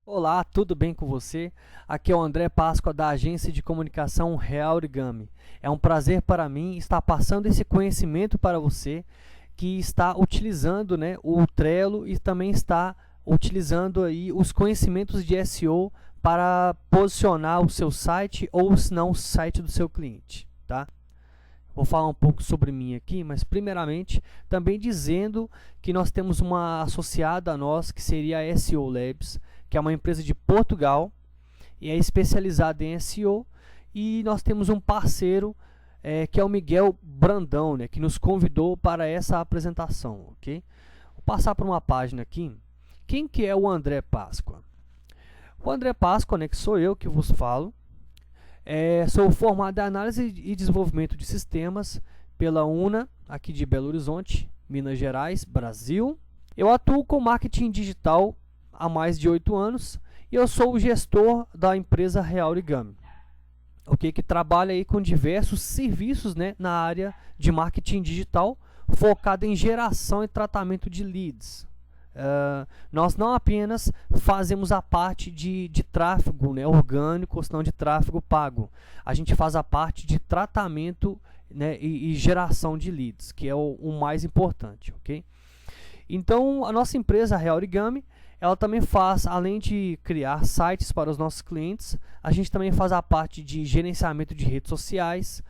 Olá, tudo bem com você? Aqui é o André Páscoa da agência de comunicação Real Origami. É um prazer para mim estar passando esse conhecimento para você que está utilizando, o Trello e também está utilizando aí os conhecimentos de SEO para posicionar o seu site ou se não o site do seu cliente, tá? Vou falar um pouco sobre mim aqui, mas primeiramente também dizendo que nós temos uma associada a nós que seria a SEO Labs, que é uma empresa de Portugal e é especializada em SEO, e nós temos um parceiro que é o Miguel Brandão, que nos convidou para essa apresentação, ok? Vou passar para uma página aqui. Quem que é o André Páscoa? O André Páscoa, que sou eu que vos falo, sou formado em análise e desenvolvimento de sistemas pela UNA, aqui de Belo Horizonte, Minas Gerais, Brasil. Eu atuo com marketing digital há mais de 8 anos e eu sou o gestor da empresa Real Origami, que trabalha aí com diversos serviços, na área de marketing digital, focado em geração e tratamento de leads. Nós não apenas fazemos a parte de tráfego orgânico, ou se não de tráfego pago. A gente faz a parte de tratamento e geração de leads, que é o mais importante, ok? Então, a nossa empresa Real Origami, ela também faz, além de criar sites para os nossos clientes, a gente também faz a parte de gerenciamento de redes sociais,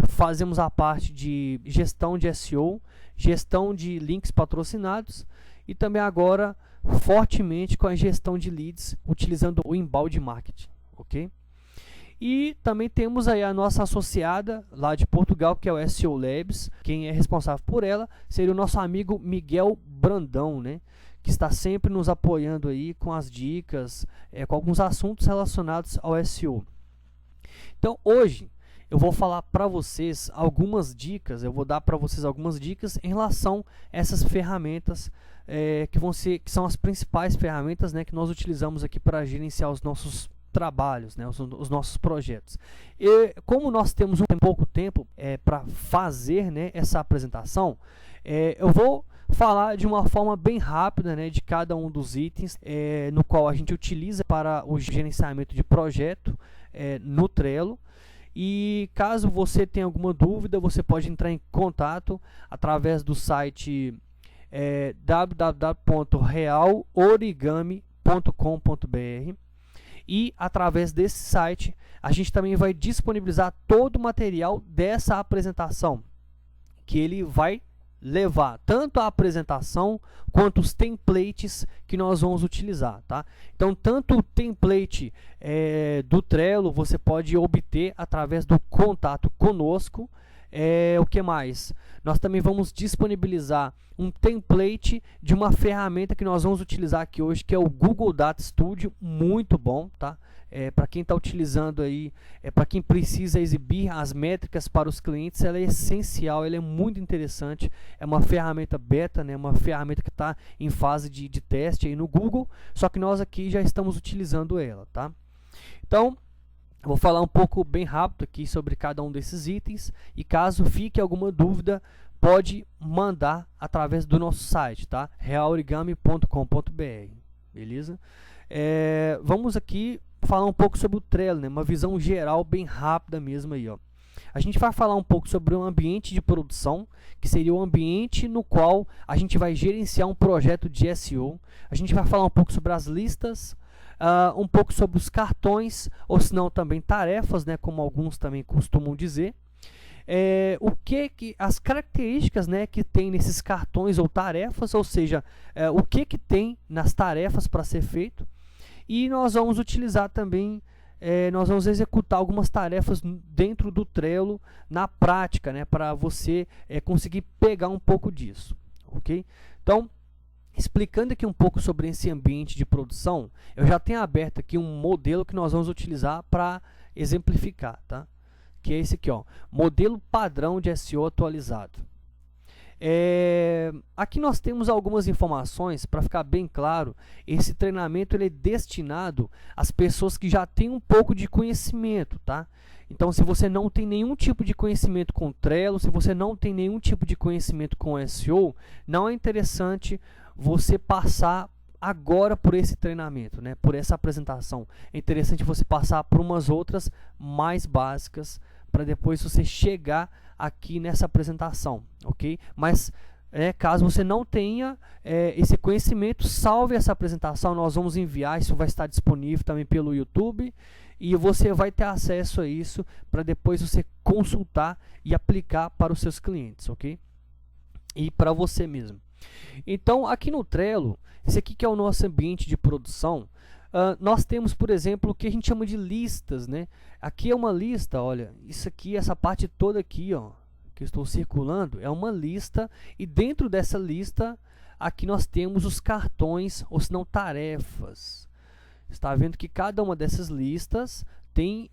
fazemos a parte de gestão de SEO, gestão de links patrocinados, e também agora fortemente com a gestão de leads, utilizando o inbound marketing, ok? E também temos aí a nossa associada lá de Portugal, que é o SEO Labs. Quem é responsável por ela seria o nosso amigo Miguel Brandão, que está sempre nos apoiando aí com as dicas, com alguns assuntos relacionados ao SEO. Então hoje eu vou falar para vocês algumas dicas, em relação a essas ferramentas que são as principais ferramentas que nós utilizamos aqui para gerenciar os nossos trabalhos, os nossos projetos. E como nós temos pouco tempo para fazer essa apresentação, eu vou falar de uma forma bem rápida de cada um dos itens no qual a gente utiliza para o gerenciamento de projeto no Trello. E caso você tenha alguma dúvida, você pode entrar em contato através do site www.realorigami.com.br, e através desse site a gente também vai disponibilizar todo o material dessa apresentação, que ele vai levar tanto a apresentação quanto os templates que nós vamos utilizar, tá? Então, tanto o template do Trello você pode obter através do contato conosco. O que mais? Nós também vamos disponibilizar um template de uma ferramenta que nós vamos utilizar aqui hoje, que é o Google Data Studio, muito bom, tá? Para quem está utilizando aí, para quem precisa exibir as métricas para os clientes, ela é essencial, ela é muito interessante, é uma ferramenta beta, uma ferramenta que está em fase de teste aí no Google, só que nós aqui já estamos utilizando ela, tá? Então, vou falar um pouco bem rápido aqui sobre cada um desses itens, e caso fique alguma dúvida, pode mandar através do nosso site, tá? realorigami.com.br, beleza? Vamos aqui falar um pouco sobre o Trello, uma visão geral bem rápida mesmo aí, ó. A gente vai falar um pouco sobre o ambiente de produção, que seria o ambiente no qual a gente vai gerenciar um projeto de SEO. A gente vai falar um pouco sobre as listas, um pouco sobre os cartões, ou se não também tarefas, como alguns também costumam dizer. As características que tem nesses cartões ou tarefas, ou seja, o que tem nas tarefas para ser feito. E nós vamos utilizar também, nós vamos executar algumas tarefas dentro do Trello na prática, para você conseguir pegar um pouco disso, ok? Então, explicando aqui um pouco sobre esse ambiente de produção, eu já tenho aberto aqui um modelo que nós vamos utilizar para exemplificar, tá? Que é esse aqui, ó, modelo padrão de SEO atualizado. Aqui nós temos algumas informações para ficar bem claro. Esse treinamento ele é destinado às pessoas que já têm um pouco de conhecimento, tá? Então, se você não tem nenhum tipo de conhecimento com Trello, se você não tem nenhum tipo de conhecimento com SEO, não é interessante você passar agora por esse treinamento, né, por essa apresentação. É interessante você passar por umas outras mais básicas para depois você chegar aqui nessa apresentação, ok? Mas caso você não tenha esse conhecimento, salve essa apresentação, nós vamos enviar, isso vai estar disponível também pelo YouTube e você vai ter acesso a isso para depois você consultar e aplicar para os seus clientes, ok? E para você mesmo. Então, aqui no Trello, esse aqui que é o nosso ambiente de produção, nós temos, por exemplo, o que a gente chama de listas, né? Aqui é uma lista, olha, isso aqui, essa parte toda aqui, ó, que eu estou circulando, é uma lista, e dentro dessa lista, aqui nós temos os cartões, ou se não, tarefas. Está vendo que cada uma dessas listas tem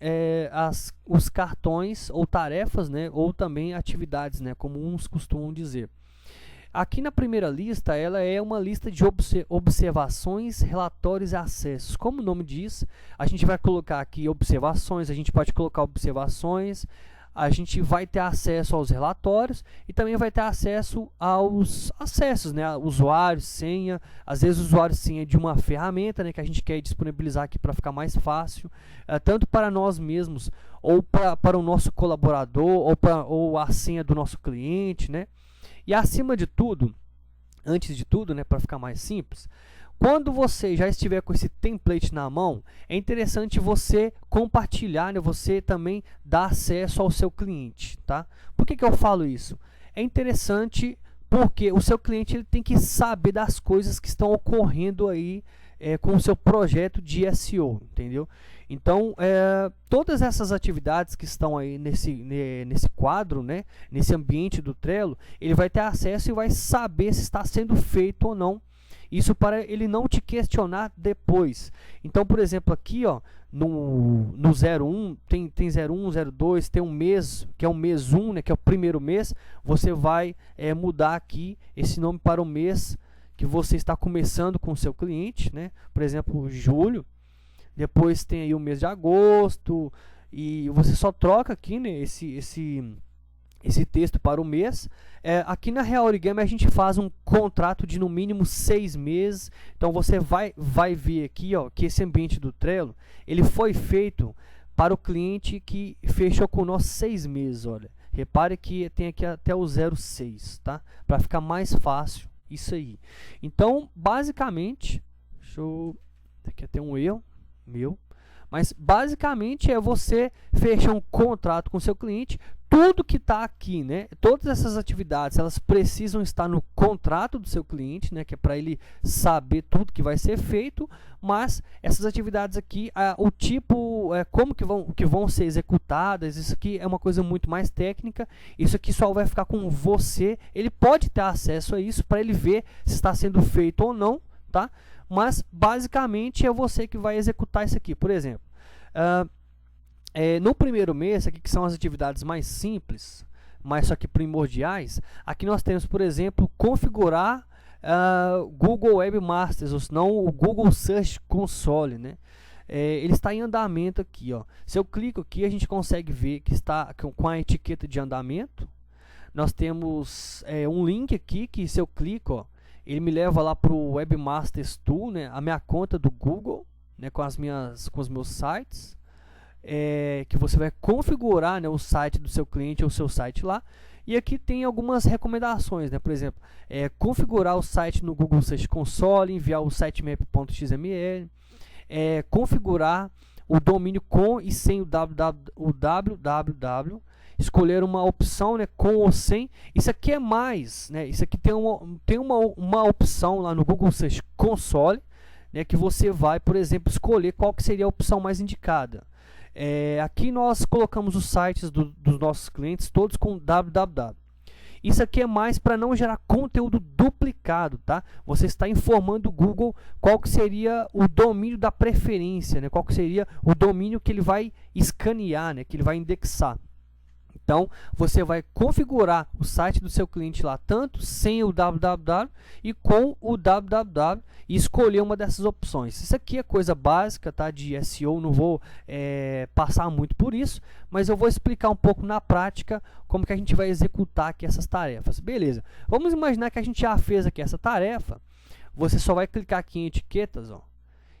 os cartões ou tarefas, né? Ou também atividades, né? Como uns costumam dizer. Aqui na primeira lista, ela é uma lista de observações, relatórios e acessos. Como o nome diz, a gente vai colocar aqui observações, a gente pode colocar observações, a gente vai ter acesso aos relatórios e também vai ter acesso aos acessos, né? Usuário, senha, às vezes o usuário e senha de uma ferramenta, né, que a gente quer disponibilizar aqui para ficar mais fácil, tanto para nós mesmos, ou para o nosso colaborador, ou a senha do nosso cliente, né? E acima de tudo, antes de tudo, né, para ficar mais simples, quando você já estiver com esse template na mão, é interessante você compartilhar, né, você também dar acesso ao seu cliente, tá? Por que eu falo isso? É interessante porque o seu cliente ele tem que saber das coisas que estão ocorrendo aí com o seu projeto de SEO, entendeu? Então, todas essas atividades que estão aí nesse quadro, né, nesse ambiente do Trello, ele vai ter acesso e vai saber se está sendo feito ou não. Isso para ele não te questionar depois. Então, por exemplo, aqui ó, no 01, tem 01, 02, tem um mês, que é o mês 1, né, que é o primeiro mês. Você vai mudar aqui esse nome para o mês que você está começando com o seu cliente, né? Por exemplo, julho. Depois tem aí o mês de agosto. E você só troca aqui, né, esse texto para o mês. Aqui na Real Origami a gente faz um contrato de no mínimo 6 meses. Então você vai ver aqui ó, que esse ambiente do Trello ele foi feito para o cliente que fechou com nós 6 meses. Olha, repare que tem aqui até o 06, tá? Para ficar mais fácil isso aí. Então basicamente, aqui até um erro meu. Mas basicamente você fecha um contrato com seu cliente. Tudo que está aqui, né, todas essas atividades, elas precisam estar no contrato do seu cliente, né, que é para ele saber tudo que vai ser feito. Mas essas atividades aqui, o tipo, como que vão ser executadas, isso aqui é uma coisa muito mais técnica. Isso aqui só vai ficar com você. Ele pode ter acesso a isso para ele ver se está sendo feito ou não, tá? Mas basicamente é você que vai executar isso aqui. Por exemplo, no primeiro mês, aqui que são as atividades mais simples, mas só que primordiais, aqui nós temos, por exemplo, configurar Google Webmasters, ou senão o Google Search Console, né? Ele está em andamento aqui, ó. Se eu clico aqui, a gente consegue ver que está com a etiqueta de andamento. Nós temos um link aqui que, se eu clico, ó, ele me leva lá para o Webmasters Tool, né, a minha conta do Google, né, com os meus sites, que você vai configurar, né, o site do seu cliente ou o seu site lá. E aqui tem algumas recomendações, né, por exemplo, configurar o site no Google Search Console, enviar o sitemap.xml, configurar o domínio com e sem o www, escolher uma opção, né, com ou sem. Isso aqui é mais, né, isso aqui tem uma opção lá no Google Search Console, né, que você vai, por exemplo, escolher qual que seria a opção mais indicada. Aqui nós colocamos os sites dos nossos clientes todos com www. Isso aqui é mais para não gerar conteúdo duplicado, tá? Você está informando o Google qual que seria o domínio da preferência, né? Qual que seria o domínio que ele vai escanear, né? Que ele vai indexar. Então, você vai configurar o site do seu cliente lá, tanto sem o www e com o www, e escolher uma dessas opções. Isso aqui é coisa básica, tá, de SEO, não vou passar muito por isso, mas eu vou explicar um pouco na prática como que a gente vai executar aqui essas tarefas. Beleza, vamos imaginar que a gente já fez aqui essa tarefa. você só vai clicar aqui em etiquetas, ó,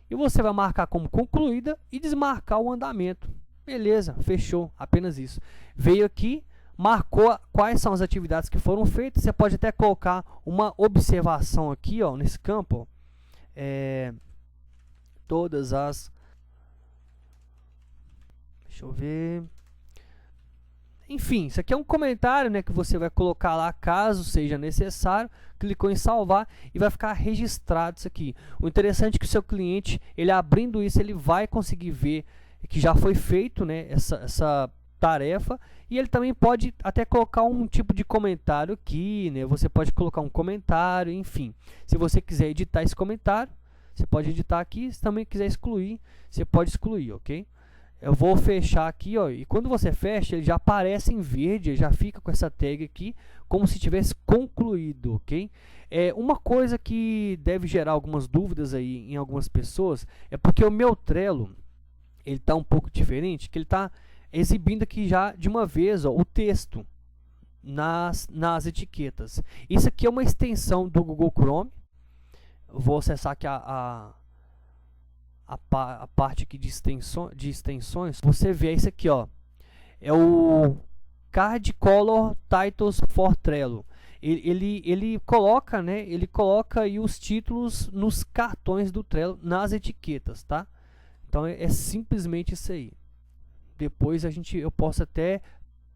e você vai marcar como concluída e desmarcar o andamento. Beleza, fechou, apenas isso. Veio aqui, marcou quais são as atividades que foram feitas. Você pode até colocar uma observação aqui, ó, nesse campo, ó, todas as... Deixa eu ver... Enfim, isso aqui é um comentário, né, que você vai colocar lá caso seja necessário. Clicou em salvar e vai ficar registrado isso aqui. O interessante é que o seu cliente, ele abrindo isso, ele vai conseguir ver que já foi feito, né, essa tarefa, e ele também pode até colocar um tipo de comentário aqui, né? Você pode colocar um comentário, enfim. Se você quiser editar esse comentário, você pode editar aqui. Se também quiser excluir, você pode excluir, ok? Eu vou fechar aqui, ó, e quando você fecha, ele já aparece em verde, ele já fica com essa tag aqui, como se tivesse concluído, ok? Uma coisa que deve gerar algumas dúvidas aí em algumas pessoas, é porque o meu Trello, ele está um pouco diferente, que ele está exibindo aqui já de uma vez, ó, o texto nas etiquetas. Isso aqui é uma extensão do Google Chrome. Vou acessar aqui a parte aqui de extensões. Você vê isso aqui, ó, é o Card Color Titles for Trello. Ele coloca, né, ele coloca aí os títulos nos cartões do Trello, nas etiquetas, tá? Então é simplesmente isso aí. Depois eu posso até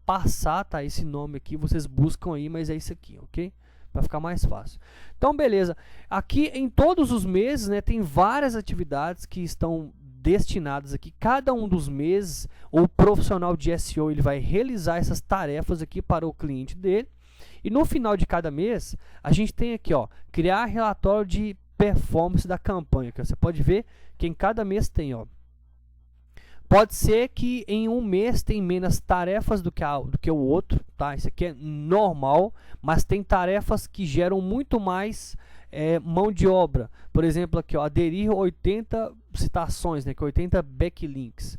passar, tá, esse nome aqui, vocês buscam aí, mas é isso aqui, ok? Para ficar mais fácil. Então, beleza. Aqui em todos os meses, né, tem várias atividades que estão destinadas aqui. Cada um dos meses, o profissional de SEO, ele vai realizar essas tarefas aqui para o cliente dele. E no final de cada mês, a gente tem aqui, ó, criar relatório de performance da campanha. Que você pode ver que em cada mês tem, ó. Pode ser que em um mês tem menos tarefas do que o outro, tá? Isso aqui é normal, mas tem tarefas que geram muito mais mão de obra. Por exemplo, aqui, ó, aderir 80 citações, né, que 80 backlinks.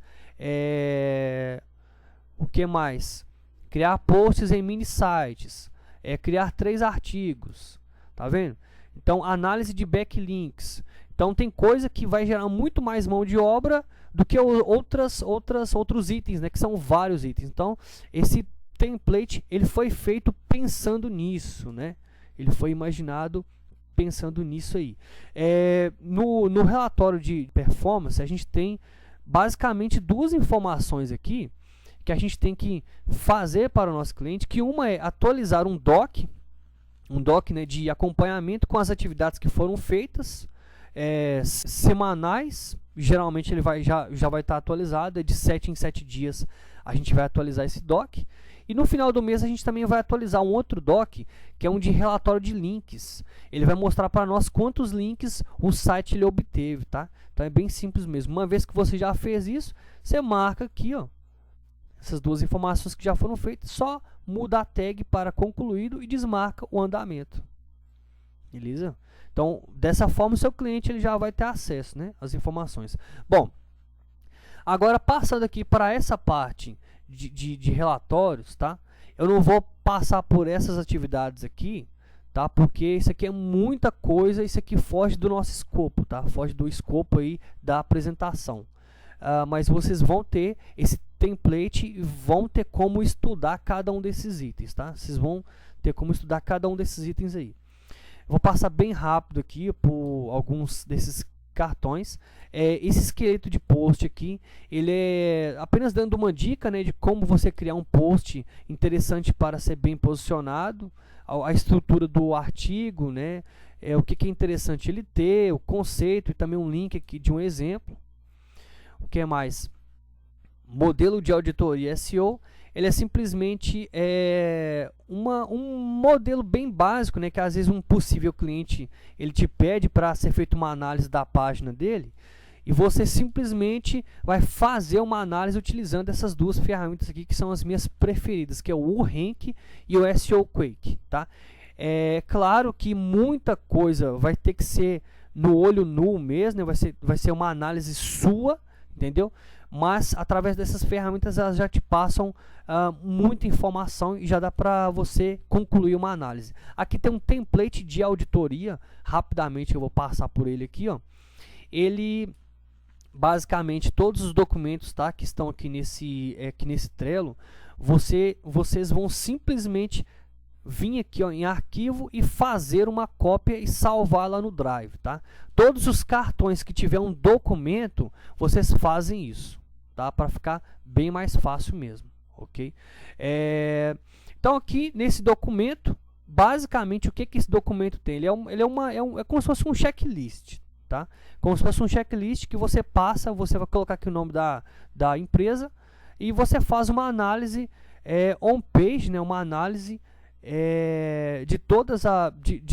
O que mais? Criar posts em mini sites, criar 3 artigos, tá vendo? Então, análise de backlinks. Então, tem coisa que vai gerar muito mais mão de obra do que outros itens, né, que são vários itens. Então, esse template, ele foi feito pensando nisso, né? Ele foi imaginado pensando nisso aí. No relatório de performance, a gente tem basicamente 2 informações aqui que a gente tem que fazer para o nosso cliente, que uma é atualizar um doc, né, de acompanhamento com as atividades que foram feitas, semanais. Geralmente ele já vai estar atualizado, de 7 em 7 dias a gente vai atualizar esse doc. E no final do mês a gente também vai atualizar um outro doc, que é um de relatório de links. Ele vai mostrar para nós quantos links o site ele obteve, tá? Então é bem simples mesmo. Uma vez que você já fez isso, você marca aqui, ó, essas 2 informações que já foram feitas, só muda a tag para concluído e desmarca o andamento. Beleza? Então, dessa forma, o seu cliente ele já vai ter acesso, né, às informações. Bom, agora passando aqui para essa parte de relatórios, tá? Eu não vou passar por essas atividades aqui, tá? Porque isso aqui é muita coisa, isso aqui foge do nosso escopo, tá? Foge do escopo aí da apresentação. Mas vocês vão ter esse template e vão ter como estudar cada um desses itens, tá? Vocês vão ter como estudar cada um desses itens aí. Vou passar bem rápido aqui por alguns desses cartões. Esse esqueleto de post aqui, ele é apenas dando uma dica, né, de como você criar um post interessante para ser bem posicionado, a estrutura do artigo, né, o que é interessante ele ter, o conceito e também um link aqui de um exemplo. O que mais? Modelo de auditoria SEO. Ele é simplesmente um modelo bem básico, né, que às vezes um possível cliente ele te pede para ser feita uma análise da página dele, e você simplesmente vai fazer uma análise utilizando essas 2 ferramentas aqui, que são as minhas preferidas, que é o WooRank e o SEOquake, tá? É claro que muita coisa vai ter que ser no olho nu mesmo, né? Vai ser uma análise sua, entendeu? Mas através dessas ferramentas elas já te passam muita informação e já dá para você concluir uma análise. Aqui tem um template de auditoria, rapidamente eu vou passar por ele aqui, ó. Ele basicamente todos os documentos, tá, que estão aqui nesse Trello, vocês vão simplesmente vir aqui, ó, em arquivo e fazer uma cópia e salvar lá no Drive, tá? Todos os cartões que tiver um documento, vocês fazem isso, tá? Para ficar bem mais fácil mesmo, ok? Então aqui nesse documento, basicamente o que esse documento tem? Ele é como se fosse um checklist, tá? Como se fosse um checklist que você passa, você vai colocar aqui o nome da empresa e você faz uma análise on-page, né? Uma análise de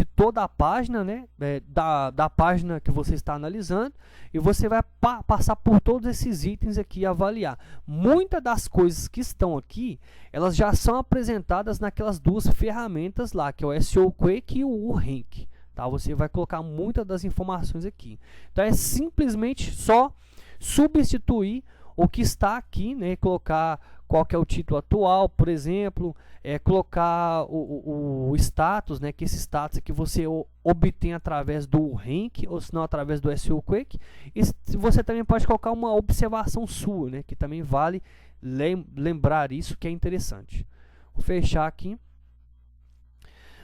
toda a página, né? Da página que você está analisando, e você vai passar por todos esses itens aqui e avaliar. Muitas das coisas que estão aqui, elas já são apresentadas naquelas duas ferramentas lá, que é o SEO Quake e o Rank. Tá? Você vai colocar muitas das informações aqui. Então é simplesmente só substituir o que está aqui, né? Colocar qual que é o título atual, por exemplo, colocar o status, né? Que esse status aqui você obtém através do Rank, ou se não através do SEO Quake. E você também pode colocar uma observação sua, né? Que também vale lembrar isso, que é interessante. Vou fechar aqui.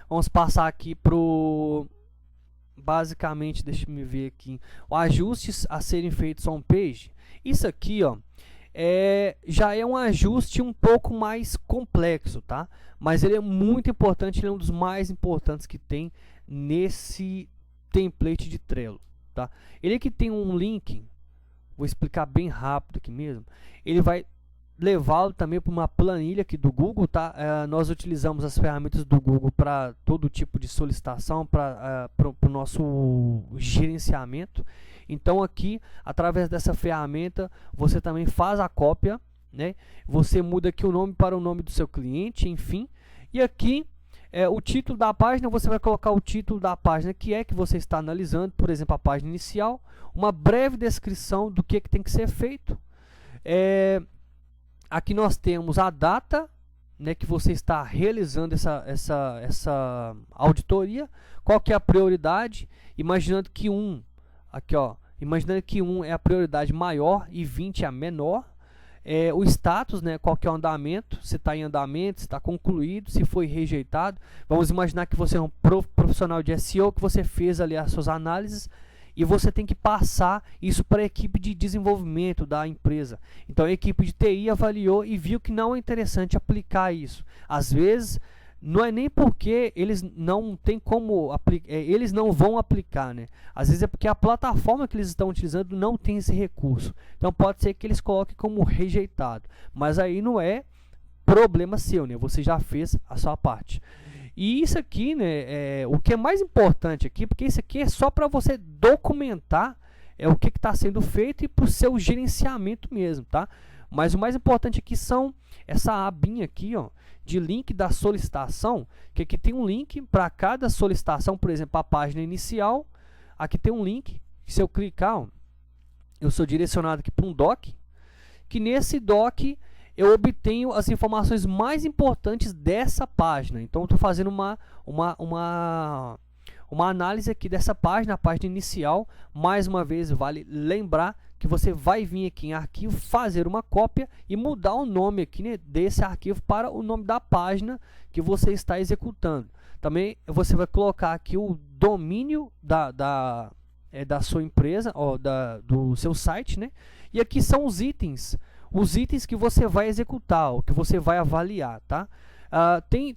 Vamos passar aqui pro basicamente, deixa eu ver aqui, os ajustes a serem feitos on page. Isso aqui, ó, já é um ajuste um pouco mais complexo, tá? Mas ele é muito importante, ele é um dos mais importantes que tem nesse template de Trello, tá? Ele aqui tem um link, vou explicar bem rápido aqui mesmo. Ele vai levá-lo também para uma planilha aqui do Google, tá? Nós utilizamos as ferramentas do Google para todo tipo de solicitação, para o nosso gerenciamento. Então aqui, através dessa ferramenta, você também faz a cópia, né? Você muda aqui o nome para o nome do seu cliente, enfim. E aqui, o título da página, você vai colocar o título da página que você está analisando, por exemplo, a página inicial, uma breve descrição do que tem que ser feito. Aqui nós temos a data, né, que você está realizando essa auditoria, qual que é a prioridade, imaginando que imaginando que 1 é a prioridade maior e 20 é a menor. O status, né, qual que é o andamento, se está em andamento, se está concluído, se foi rejeitado. Vamos imaginar que você é um profissional de SEO, que você fez ali as suas análises, e você tem que passar isso para a equipe de desenvolvimento da empresa. Então a equipe de TI avaliou e viu que não é interessante aplicar isso. Às vezes não é nem porque eles não têm como eles não vão aplicar, né? Às vezes é porque a plataforma que eles estão utilizando não tem esse recurso. Então pode ser que eles coloquem como rejeitado, mas aí não é problema seu, né? Você já fez a sua parte. E isso aqui, né, o que é mais importante aqui, porque isso aqui é só para você documentar o que está sendo feito e para o seu gerenciamento mesmo, tá? Mas o mais importante aqui são essa abinha aqui, ó, de link da solicitação, que aqui tem um link para cada solicitação, por exemplo, a página inicial. Aqui tem um link, que se eu clicar, ó, eu sou direcionado aqui para um doc, que nesse doc eu obtenho as informações mais importantes dessa página. Então, estou fazendo uma análise aqui dessa página, a página inicial. Mais uma vez, vale lembrar que você vai vir aqui em arquivo, fazer uma cópia e mudar o nome aqui, né, desse arquivo para o nome da página que você está executando. Também você vai colocar aqui o domínio da sua empresa, ó, do seu site, né? E aqui são os itens que você vai executar, o que você vai avaliar, tá?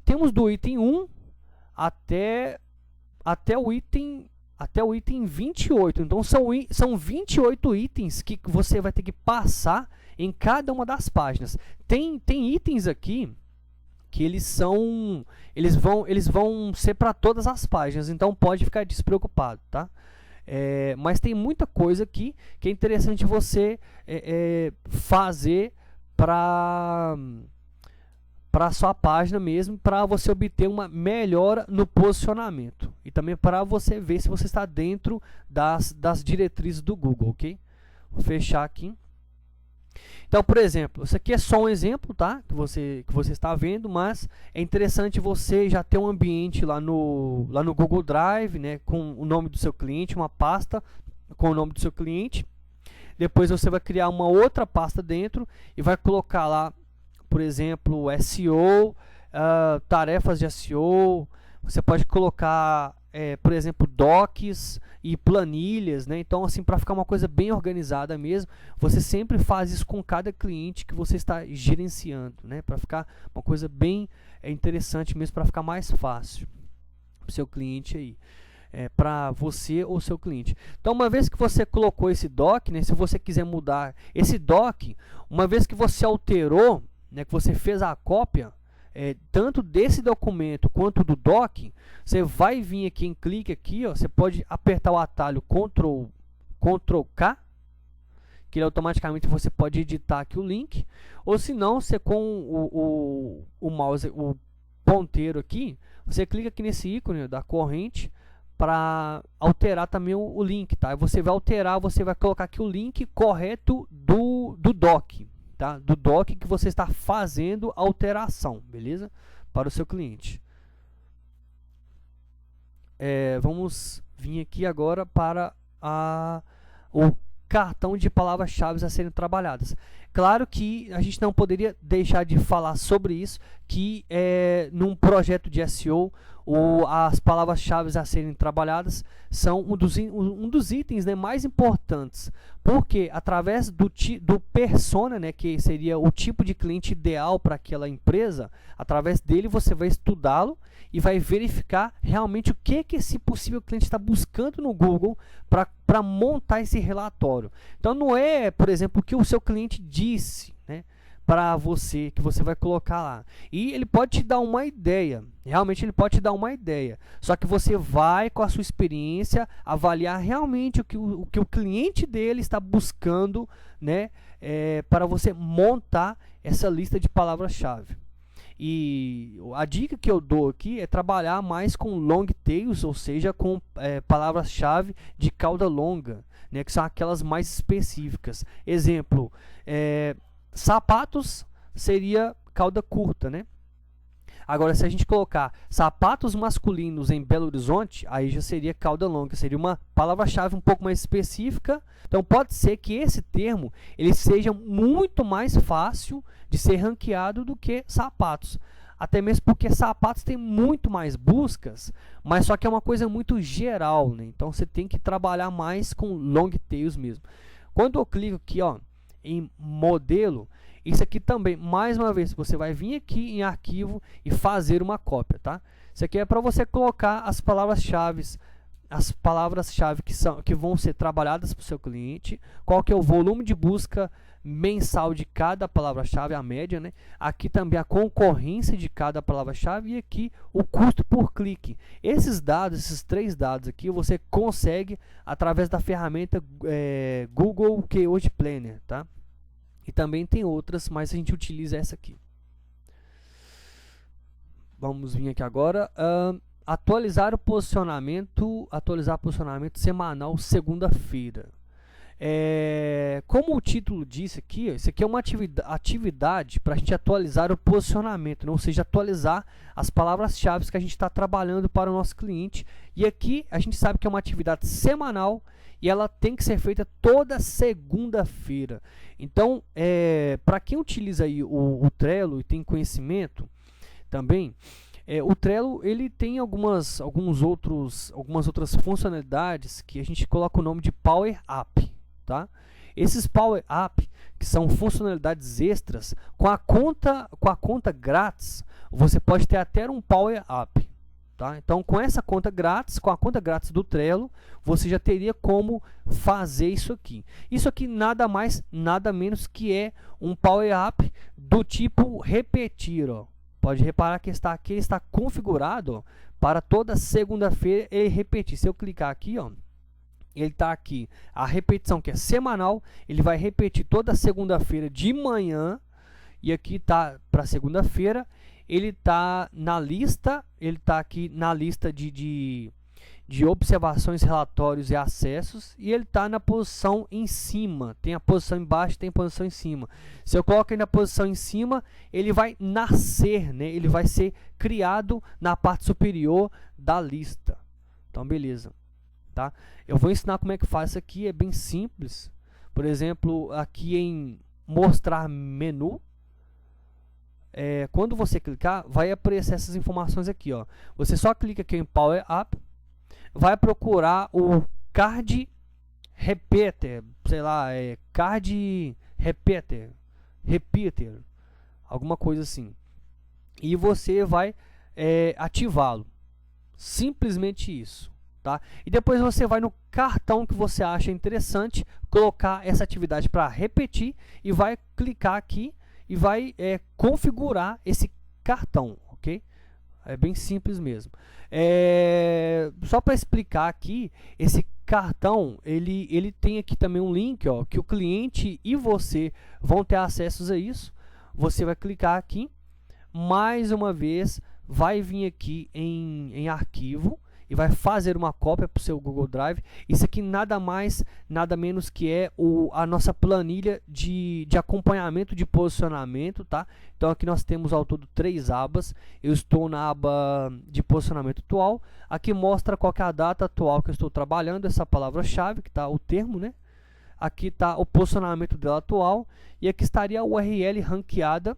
Temos do item 1 até o item 28. Então são 28 itens que você vai ter que passar em cada uma das páginas. Tem itens aqui que eles vão ser para todas as páginas, então pode ficar despreocupado, tá? Mas tem muita coisa aqui que é interessante você fazer para a sua página mesmo, para você obter uma melhora no posicionamento e também para você ver se você está dentro das diretrizes do Google, ok? Vou fechar aqui. Então, por exemplo, isso aqui é só um exemplo, tá? Que você está vendo, mas é interessante você já ter um ambiente lá no Google Drive, né, com o nome do seu cliente, uma pasta com o nome do seu cliente. Depois você vai criar uma outra pasta dentro e vai colocar lá, por exemplo, SEO, tarefas de SEO. Você pode colocar, por exemplo, docs e planilhas, né? Então, assim, para ficar uma coisa bem organizada mesmo, você sempre faz isso com cada cliente que você está gerenciando, né? Para ficar uma coisa bem interessante mesmo, para ficar mais fácil para o seu cliente aí. Para você ou seu cliente. Então, uma vez que você colocou esse doc, né, se você quiser mudar esse doc, uma vez que você alterou, né, que você fez a cópia, tanto desse documento quanto do doc, você vai vir aqui em clique aqui, ó, você pode apertar o atalho Ctrl K, que automaticamente você pode editar aqui o link, ou se não, você com o mouse, o ponteiro aqui, você clica aqui nesse ícone da corrente para alterar também o link, tá? Você vai alterar, você vai colocar aqui o link correto do doc, tá? Do doc que você está fazendo a alteração, beleza? Para o seu cliente. Vamos vir aqui agora para o cartão de palavras-chave a serem trabalhadas. Claro que a gente não poderia deixar de falar sobre isso, que num projeto de SEO, as palavras-chave a serem trabalhadas são um dos itens, né, mais importantes, porque através do persona, né, que seria o tipo de cliente ideal para aquela empresa, através dele você vai estudá-lo e vai verificar realmente o que esse possível cliente está buscando no Google para montar esse relatório. Então não é, por exemplo, o que o seu cliente disse, né, para você, que você vai colocar lá. E ele pode te dar uma ideia, realmente ele pode te dar uma ideia. Só que você vai, com a sua experiência, avaliar realmente o que o cliente dele está buscando, né, para você montar essa lista de palavras-chave. E a dica que eu dou aqui é trabalhar mais com long tails, ou seja, com palavras-chave de cauda longa, né, que são aquelas mais específicas. Exemplo, sapatos seria cauda curta, né? Agora, se a gente colocar sapatos masculinos em Belo Horizonte, aí já seria cauda longa, seria uma palavra-chave um pouco mais específica. Então, pode ser que esse termo ele seja muito mais fácil de ser ranqueado do que sapatos. Até mesmo porque sapatos tem muito mais buscas, mas só que é uma coisa muito geral, né? Então, você tem que trabalhar mais com long tails mesmo. Quando eu clico aqui, ó, em modelo, isso aqui também, mais uma vez, você vai vir aqui em arquivo e fazer uma cópia, tá? Isso aqui é para você colocar as palavras-chave que vão ser trabalhadas para o seu cliente, qual que é o volume de busca mensal de cada palavra-chave, a média, né? Aqui também a concorrência de cada palavra-chave e aqui o custo por clique. Esses dados, esses 3 dados aqui, você consegue através da ferramenta Google Keyword Planner, tá? E também tem outras, mas a gente utiliza essa aqui. Vamos vir aqui agora. Atualizar posicionamento semanal, segunda-feira. Como o título disse aqui, isso aqui é uma atividade para a gente atualizar o posicionamento, né? Ou seja, atualizar as palavras-chave que a gente está trabalhando para o nosso cliente. E aqui a gente sabe que é uma atividade semanal e ela tem que ser feita toda segunda-feira. Então, para quem utiliza aí o Trello e tem conhecimento também, o Trello ele tem algumas outras funcionalidades que a gente coloca o nome de Power Up, tá? Esses Power Up, que são funcionalidades extras, com a conta grátis, você pode ter até um Power Up. Tá? Então, com essa conta grátis, com a conta grátis do Trello, você já teria como fazer isso aqui. Isso aqui nada mais, nada menos que um Power Up do tipo repetir. Ó. Pode reparar que ele está configurado ó, para toda segunda-feira ele repetir. Se eu clicar aqui, ó, ele está aqui. A repetição que é semanal, ele vai repetir toda segunda-feira de manhã. E aqui está para segunda-feira. Ele está na lista, ele está aqui na lista de de observações, relatórios e acessos, e ele está na posição em cima. Tem a posição embaixo, tem a posição em cima. Se eu coloco ele na posição em cima, ele vai nascer, né? Ele vai ser criado na parte superior da lista. Então, beleza. Tá? Eu vou ensinar como é que faz isso aqui, é bem simples. Por exemplo, aqui em mostrar menu, quando você clicar, vai aparecer essas informações aqui, ó. Você só clica aqui em Power Up, vai procurar o Card Repeater, sei lá, Card Repeater, alguma coisa assim. E você vai ativá-lo. Simplesmente isso. Tá? E depois você vai no cartão que você acha interessante, colocar essa atividade para repetir e vai clicar aqui e vai configurar esse cartão, ok? É bem simples mesmo. Só para explicar aqui, esse cartão, ele tem aqui também um link, ó, que o cliente e você vão ter acessos a isso. Você vai clicar aqui, mais uma vez, vai vir aqui em arquivo, e vai fazer uma cópia para o seu Google Drive. Isso aqui nada mais, nada menos que a nossa planilha de acompanhamento de posicionamento, tá? Então aqui nós temos ao todo 3 abas. Eu estou na aba de posicionamento atual. Aqui mostra qual que é a data atual que eu estou trabalhando, essa palavra-chave, que está o termo, né? Aqui está o posicionamento dela atual. E aqui estaria a URL ranqueada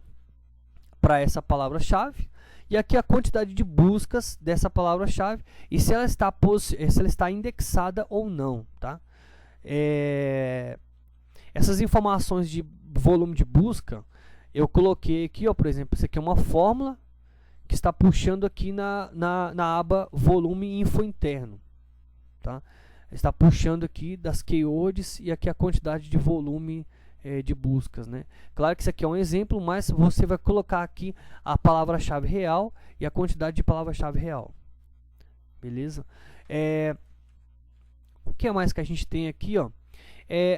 para essa palavra-chave. E aqui a quantidade de buscas dessa palavra-chave e se ela está indexada ou não, tá? Essas informações de volume de busca, eu coloquei aqui, ó, por exemplo, isso aqui é uma fórmula que está puxando aqui na aba volume info interno, tá? Está puxando aqui das keywords e aqui a quantidade de volume de buscas, né? Claro que isso aqui é um exemplo, mas você vai colocar aqui a palavra-chave real e a quantidade de palavra-chave real. Beleza? O que mais que a gente tem aqui, ó?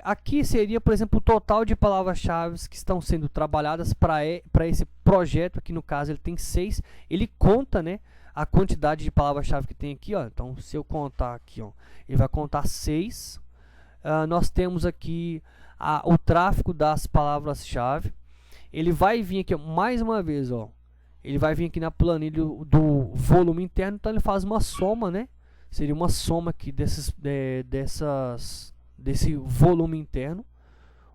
Aqui seria, por exemplo, o total de palavras-chave que estão sendo trabalhadas para esse projeto. Aqui no caso ele tem 6. Ele conta, né, a quantidade de palavras-chave que tem aqui, ó. Então, se eu contar aqui, ó, ele vai contar 6. Nós temos aqui o tráfego das palavras-chave. Ele vai vir aqui, ó, mais uma vez, ó, ele vai vir aqui na planilha do volume interno, então ele faz uma soma, né? Seria uma soma aqui desse volume interno.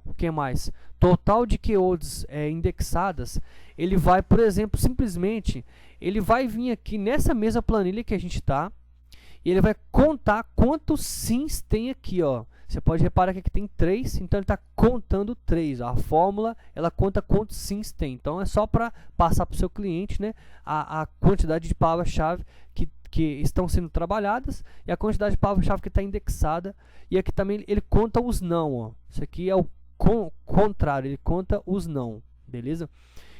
O que mais? Total de keywords indexadas. Ele vai, por exemplo, simplesmente, ele vai vir aqui nessa mesma planilha que a gente está, e ele vai contar quantos sims tem aqui, ó. Você pode reparar que aqui tem 3, então ele está contando 3. A fórmula, ela conta quantos sims tem. Então, é só para passar para o seu cliente, né, a quantidade de palavras-chave que estão sendo trabalhadas e a quantidade de palavras-chave que está indexada. E aqui também ele conta os não, ó. Isso aqui é o contrário, ele conta os não, beleza?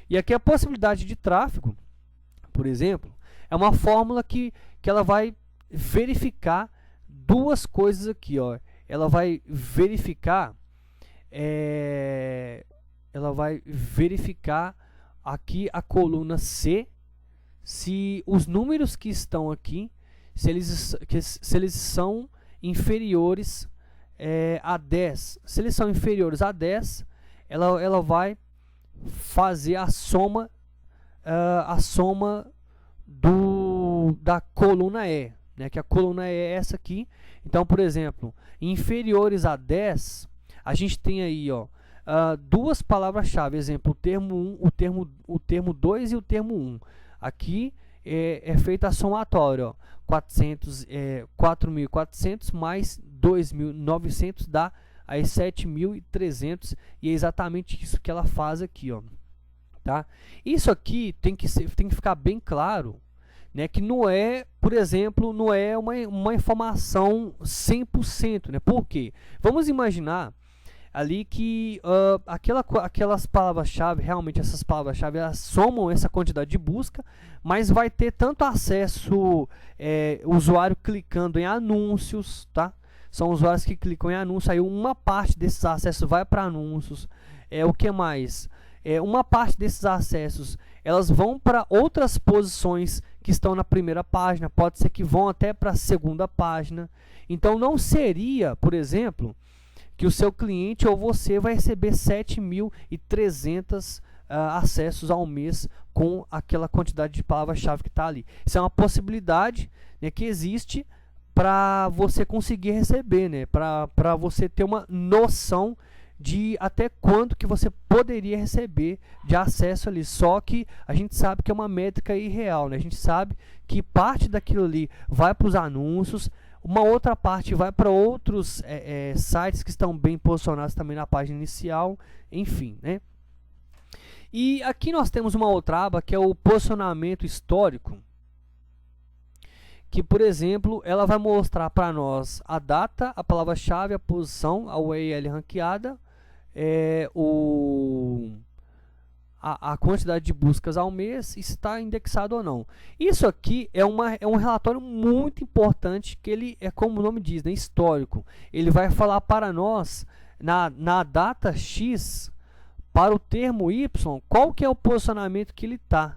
E aqui a possibilidade de tráfego, por exemplo, é uma fórmula que ela vai verificar duas coisas aqui, ó. Ela vai verificar aqui a coluna C, se os números que estão aqui, se eles são inferiores a 10. Se eles são inferiores a 10, ela vai fazer a soma da coluna E, né, que a coluna E é essa aqui. Então, por exemplo, inferiores a 10, a gente tem aí, ó, duas palavras-chave, exemplo, o termo 1, o termo 2 e o termo 1. Aqui é feita a somatória, ó, 4.400 mais 2.900 dá aí 7.300, e é exatamente isso que ela faz aqui, ó, tá? Isso aqui tem que ficar bem claro, né, que não é, por exemplo, não é uma informação 100%, né? Por quê? Vamos imaginar ali que aquelas palavras-chave, realmente essas palavras-chave, elas somam essa quantidade de busca, mas vai ter tanto acesso usuário clicando em anúncios, tá? São usuários que clicam em anúncios, aí uma parte desses acessos vai para anúncios. O que mais? Uma parte desses acessos, elas vão para outras posições que estão na primeira página, pode ser que vão até para a segunda página. Então não seria, por exemplo, que o seu cliente ou você vai receber 7.300 acessos ao mês com aquela quantidade de palavra-chave que está ali. Isso é uma possibilidade, né, que existe para você conseguir receber, né, para você ter uma noção de até quanto que você poderia receber de acesso ali. Só que a gente sabe que é uma métrica irreal, né? A gente sabe que parte daquilo ali vai para os anúncios, uma outra parte vai para outros sites que estão bem posicionados também na página inicial, enfim, né? E aqui nós temos uma outra aba que é o posicionamento histórico, que, por exemplo, ela vai mostrar para nós a data, a palavra-chave, a posição, a URL ranqueada, a quantidade de buscas ao mês e se está indexado ou não. Isso aqui é um relatório muito importante, que ele é, como o nome diz, né, histórico. Ele vai falar para nós, na data X, para o termo Y, qual que é o posicionamento que ele está.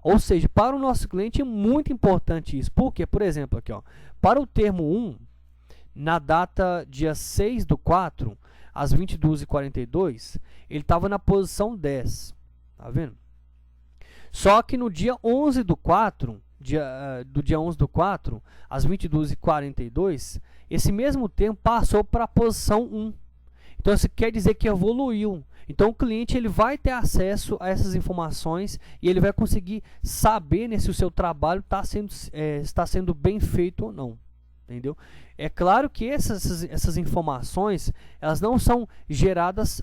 Ou seja, para o nosso cliente é muito importante isso. Por quê? Por exemplo, aqui, ó, para o termo 1, na data dia 6/4, às 22h42, ele estava na posição 10. Tá vendo? Só que no dia 11/4, do dia 11/4, às 22h42, esse mesmo termo passou para a posição 1. Então, isso quer dizer que evoluiu. Então, o cliente ele vai ter acesso a essas informações e ele vai conseguir saber, né, se o seu trabalho está sendo bem feito ou não. Entendeu? É claro que essas informações, elas não são geradas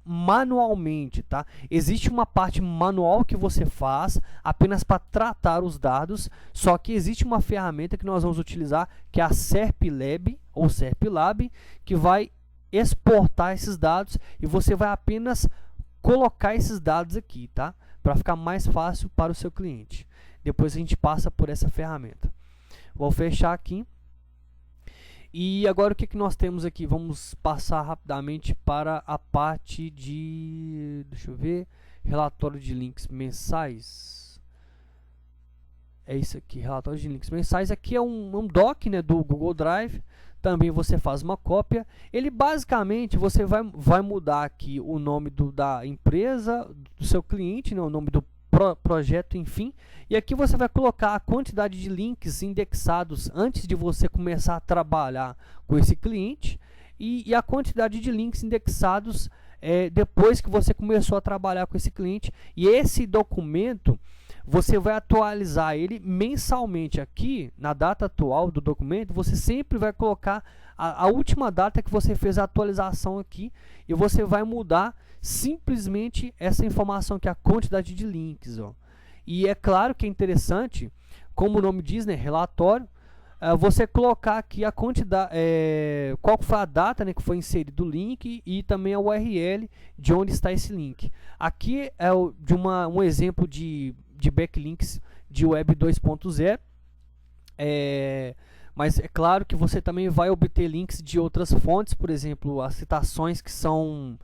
manualmente, tá? Existe uma parte manual que você faz apenas para tratar os dados, só que existe uma ferramenta que nós vamos utilizar, que é a SERPLab, ou SERPLab, que vai exportar esses dados e você vai apenas colocar esses dados aqui, tá? Para ficar mais fácil para o seu cliente. Depois a gente passa por essa ferramenta. Vou fechar aqui. E agora o que nós temos aqui? Vamos passar rapidamente para a parte de, deixa eu ver, relatório de links mensais. É isso aqui, relatório de links mensais. Aqui é um doc, né, do Google Drive. Também você faz uma cópia. Ele basicamente, você vai mudar aqui o nome da empresa, do seu cliente, né, o nome do projeto, enfim. E aqui você vai colocar a quantidade de links indexados antes de você começar a trabalhar com esse cliente e a quantidade de links indexados depois que você começou a trabalhar com esse cliente. E esse documento você vai atualizar ele mensalmente. Aqui na data atual do documento você sempre vai colocar a última data que você fez a atualização aqui, e você vai mudar simplesmente essa informação, que é a quantidade de links, ó. E é claro que é interessante, como o nome diz, né, relatório, você colocar aqui a quantidade, qual foi a data, né, que foi inserido o link, e também a URL de onde está esse link. Aqui é um exemplo de backlinks de Web 2.0, mas é claro que você também vai obter links de outras fontes, por exemplo, as citações que são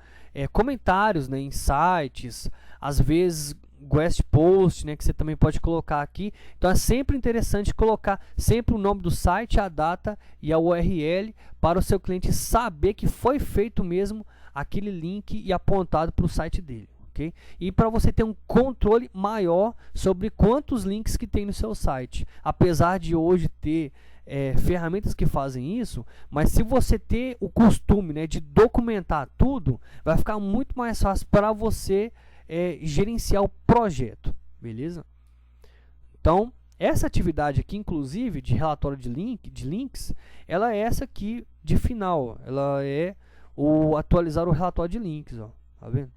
comentários, né, em sites, às vezes guest post, né, que você também pode colocar aqui. Então é sempre interessante colocar sempre o nome do site, a data e a URL, para o seu cliente saber que foi feito mesmo aquele link e apontado para o site dele. Okay? E para você ter um controle maior sobre quantos links que tem no seu site. Apesar de hoje ter ferramentas que fazem isso, mas se você ter o costume, né, de documentar tudo, vai ficar muito mais fácil para você gerenciar o projeto, beleza? Então, essa atividade aqui, inclusive, de relatório de links, ela é essa aqui de final, ela é o atualizar o relatório de links, ó, tá vendo?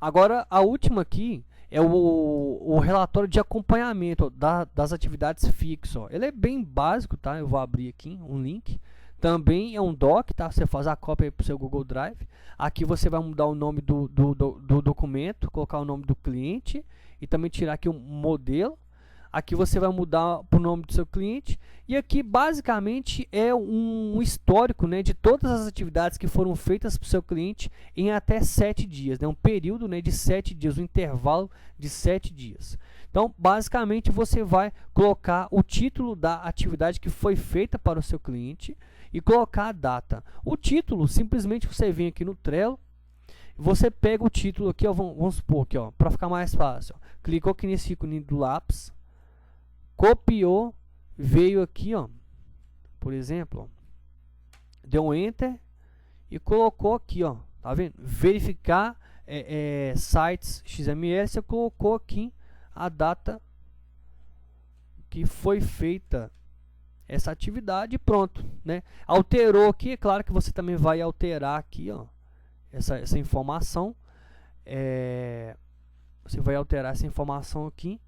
Agora, a última aqui é o relatório de acompanhamento das atividades fixo. Ele é bem básico, tá? Eu vou abrir aqui um link. Também é um doc, tá? Você faz a cópia para o seu Google Drive. Aqui você vai mudar o nome do documento, colocar o nome do cliente e também tirar aqui um modelo. Aqui você vai mudar para o nome do seu cliente. E aqui basicamente é um histórico, né, de todas as atividades que foram feitas para o seu cliente em até 7 dias. Né, um período, né, de 7 dias, um intervalo de 7 dias. Então, basicamente, você vai colocar o título da atividade que foi feita para o seu cliente e colocar a data. O título, simplesmente você vem aqui no Trello, você pega o título aqui, ó, vamos supor aqui, ó, para ficar mais fácil. Ó, clicou aqui nesse ícone do lápis, copiou, veio aqui, ó, por exemplo, ó, deu um Enter e colocou aqui, ó, tá vendo? Verificar sites XML, você colocou aqui a data que foi feita essa atividade e pronto, né? Alterou aqui, é claro que você também vai alterar aqui, ó, essa informação, você vai alterar essa informação aqui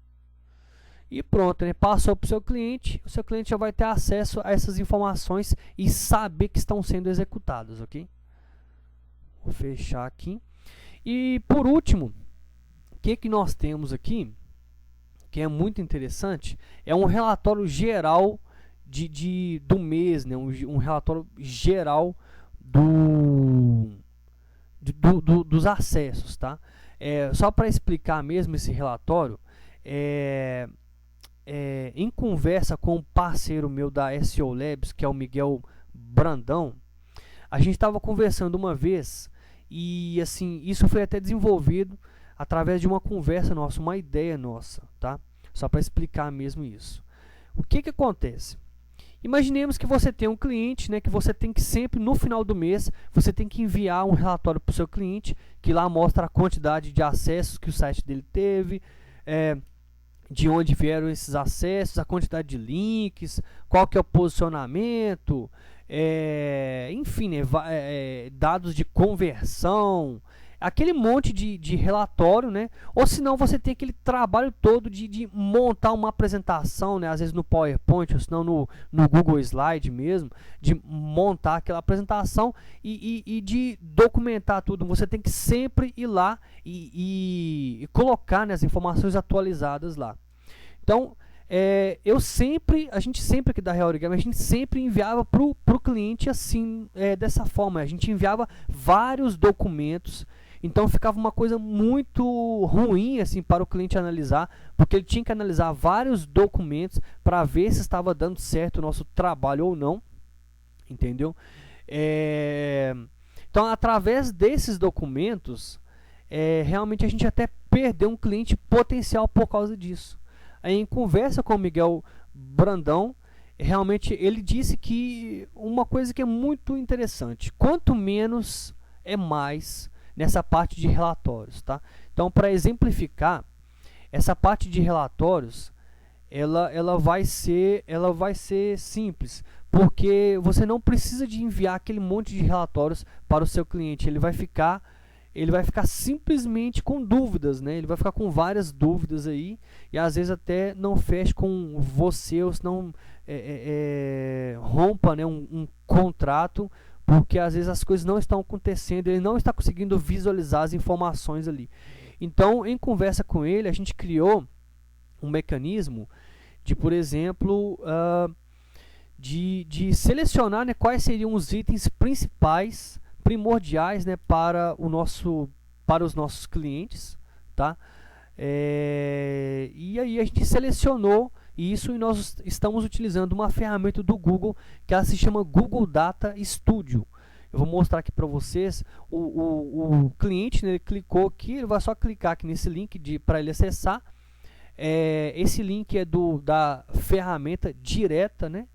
e pronto, né? Passou para o seu cliente já vai ter acesso a essas informações e saber que estão sendo executadas, ok? Vou fechar aqui. E por último, o que nós temos aqui, que é muito interessante, é um relatório geral do mês, né? Um relatório geral dos acessos, tá? Só para explicar mesmo esse relatório, em conversa com um parceiro meu da SEO Labs, que é o Miguel Brandão, a gente estava conversando uma vez e assim, isso foi até desenvolvido através de uma conversa nossa, uma ideia nossa, tá? Só para explicar mesmo isso. O que acontece? Imaginemos que você tem um cliente, né, que você tem que sempre, no final do mês, você tem que enviar um relatório para o seu cliente, que lá mostra a quantidade de acessos que o site dele teve, de onde vieram esses acessos, a quantidade de links, qual que é o posicionamento, enfim, né, dados de conversão, aquele monte de relatório, né? Ou senão você tem aquele trabalho todo de montar uma apresentação, né? Às vezes no PowerPoint, ou senão no Google Slide mesmo, de montar aquela apresentação e de documentar tudo. Você tem que sempre ir lá e colocar, né, as informações atualizadas lá. Então, a gente sempre aqui da Realorigami, a gente sempre enviava para o cliente assim, dessa forma. A gente enviava vários documentos. Então ficava uma coisa muito ruim assim para o cliente analisar, porque ele tinha que analisar vários documentos para ver se estava dando certo o nosso trabalho ou não, entendeu? Então, através desses documentos, realmente a gente até perdeu um cliente potencial por causa disso. Aí, em conversa com o Miguel Brandão, realmente ele disse que uma coisa que é muito interessante, quanto menos é mais nessa parte de relatórios, tá? Então, para exemplificar, essa parte de relatórios, ela vai ser simples, porque você não precisa de enviar aquele monte de relatórios para o seu cliente. Ele vai ficar simplesmente com dúvidas, né? Ele vai ficar com várias dúvidas aí e às vezes até não feche com você, ou senão rompa, né, um contrato, porque às vezes as coisas não estão acontecendo, ele não está conseguindo visualizar as informações ali. Então, em conversa com ele, a gente criou um mecanismo de, por exemplo, de selecionar, né, quais seriam os itens primordiais, né, para os nossos clientes, tá? E aí a gente selecionou isso e nós estamos utilizando uma ferramenta do Google que ela se chama Google Data Studio. Eu vou mostrar aqui para vocês. O cliente, né, ele clicou aqui, ele vai só clicar aqui nesse link para ele acessar. Esse link é da ferramenta direta, né?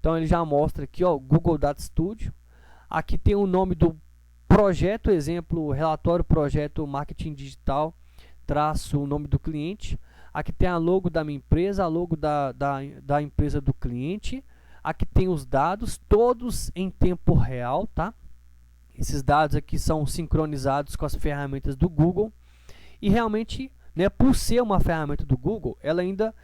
Então ele já mostra aqui, ó, Google Data Studio. Aqui tem o nome do projeto, exemplo, relatório projeto marketing digital, traço o nome do cliente. Aqui tem a logo da minha empresa, a logo da empresa do cliente. Aqui tem os dados, todos em tempo real, tá? Esses dados aqui são sincronizados com as ferramentas do Google. E realmente, né, por ser uma ferramenta do Google, ela ainda